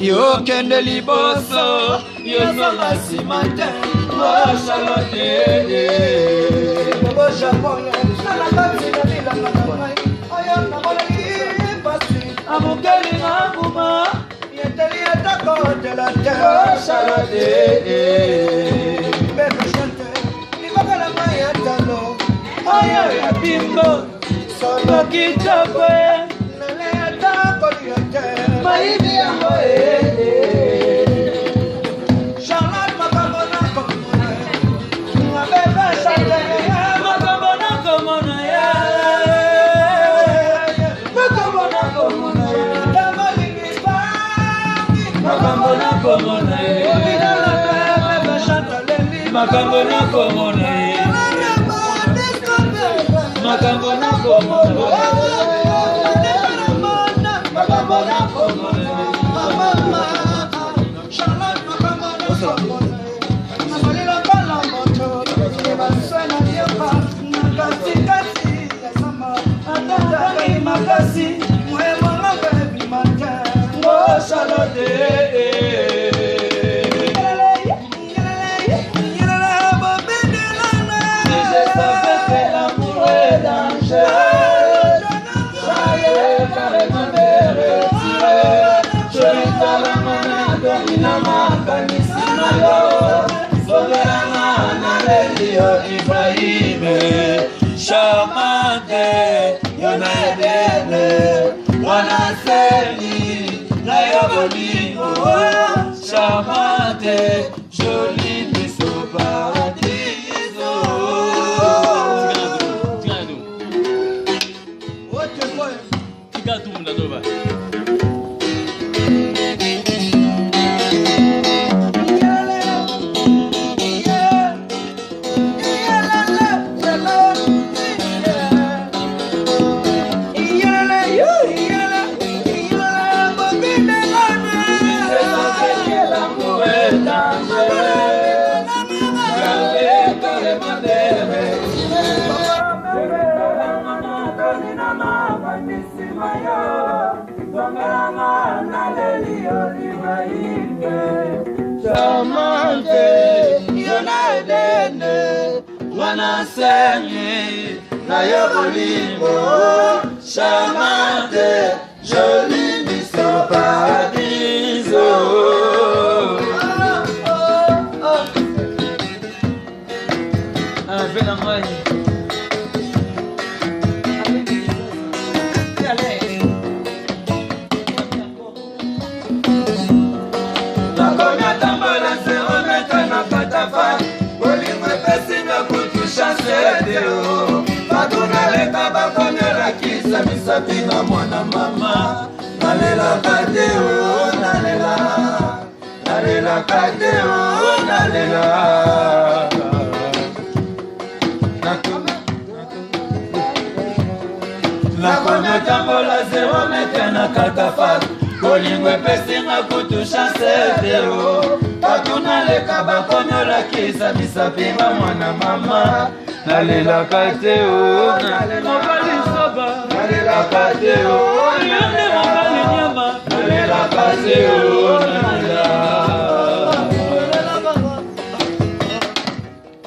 Yo kende liboso, yo zonga simante, oh Charlotte, oh Japon, nana kati na bila manamai, oyo na mona lipasi, amukeli na kuma, yeteli atako de la terre, oh Charlotte, bebe chante, libaka la maya talo, oyo ya bimbo, solo kitokwe. Baby, I'm Charlotte, Macabona, Comona, Charmante, Yonadele, Wanaseni, Nayobolingo, charmante, jolie biso paradiso. Charmante, Yonadene, Wanasenye, Nayobolimo, charmante, jolie mission paradiso. Viens à moi. Misapina mwana mama nalela kadeo nalela kadeo nalela nakonya tambola 0 metre na katafa kolingwe pesinga kutusha sedeo patuna leka bakonyola kisa misapina mwana mama nalela kadeo nalela kadeo nalela kadeo nalela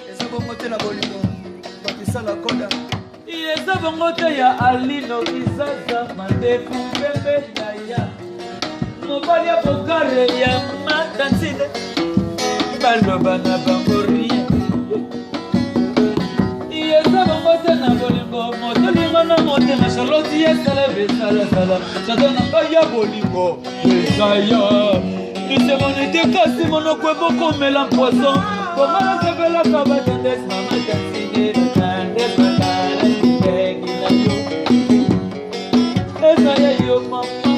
eza bongo te na bolingo bakisala koda eza bongo te ya alino kizaza mandefu pembe na ya mobali ya bokare ya matanside baloba na bango rien eza bongo te na bolingo motolingo na motema charlotte yesala besala chata na ngai ya bolingo ezaya isemonete kasi monoko ebokomela poison komala sepelaka batandes mama tansine tandes matala ebengi na yo ezaya yo mama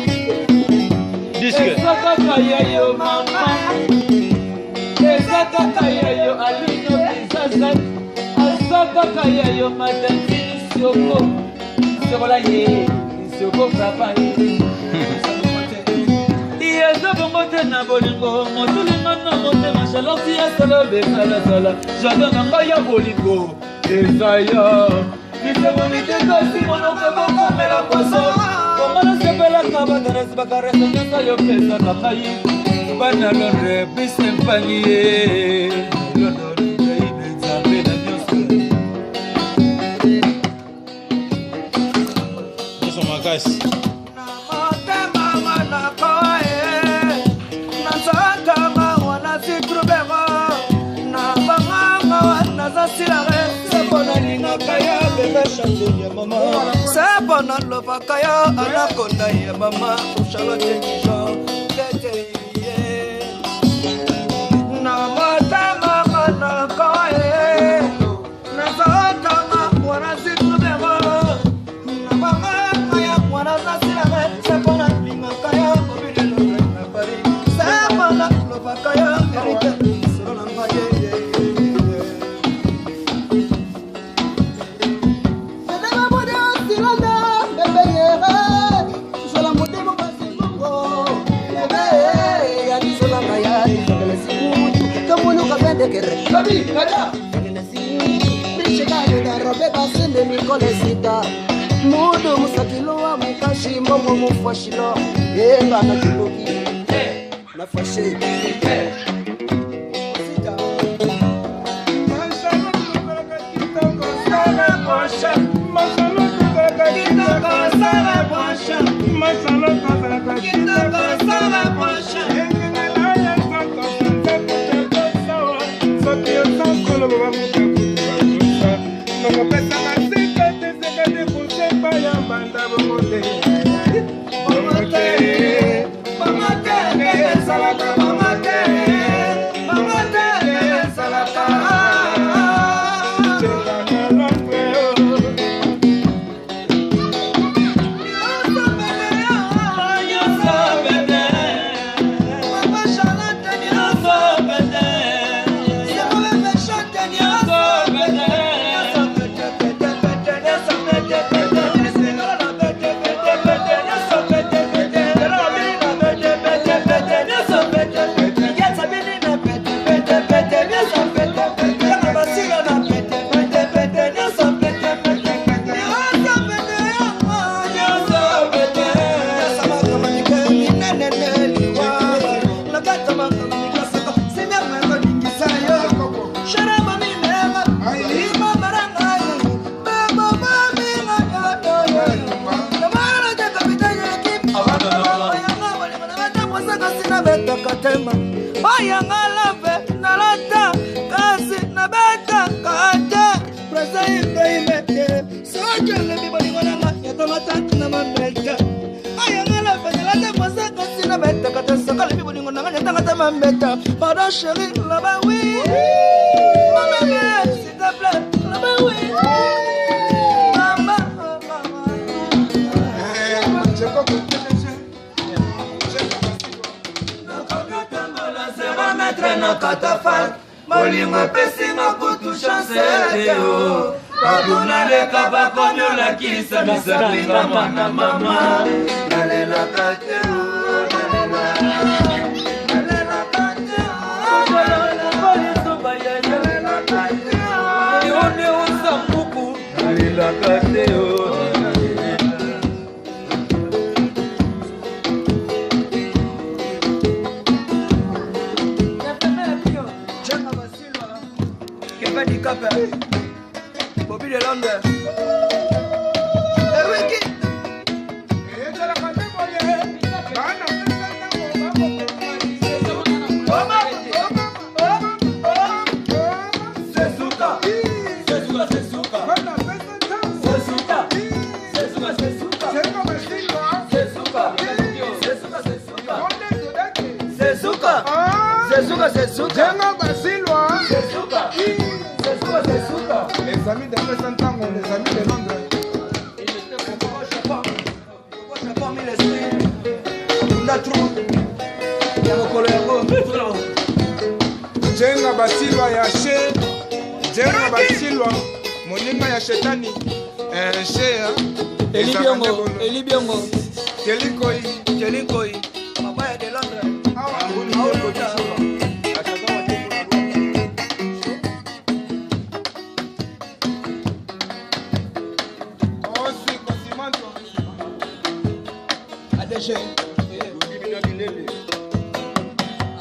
ezakaka ya yo mama ezakaka ya yo alino kizaza azakaka ya yo matanzi sioko sokola ye sioko frapa ye eza bongo te na bolingo motolinga na motema charlotte yasala besalasala jardin na ngai ya bolingo ezaya lisemonite kasi monoko bokomela poso komana sepelaka bakaresi bakaresa nyonso yo pesaka ngai bana londre bisempanie londre nzambe na nyonso nyonso makasi Sabana lova kaya anakonda ya mama Charlotte Dijon lete ye na mata mama na koe na zata ma wana sikubema na mama kaya wana zasira sabana linga kaya obile no na pari sabana lova kaya erika sona maye Kami, kada. Nishikayo da robe basende mikole sita. Mudu musakilo wa mukashi momo mufashilo. Yenga na kiloki. Na fashe. motema bayanga lave nalata kasi na beta kate presa imete sokele bibolingo nanga yatamata na mambeta bayanga lave nalata presa kasi na beta kate sokele bibolingo nanga yatangata mambeta pardon chérie là-bas oui maman s'il te plaît là-bas oui Nakatafal bolingo pesinga kutu chance teo bakuna leka bakonyo la kisa misapinga mwana mama nalela kateo nalela kateo Bobby de Londres. Les amis de Pessantango, les amis de Londres. Jenga basilwa ya she, jenga basilwa moninga ya shetani. Shea Eli Biongo Kelikoi Mabaya de Londres.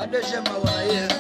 ADG Mawaye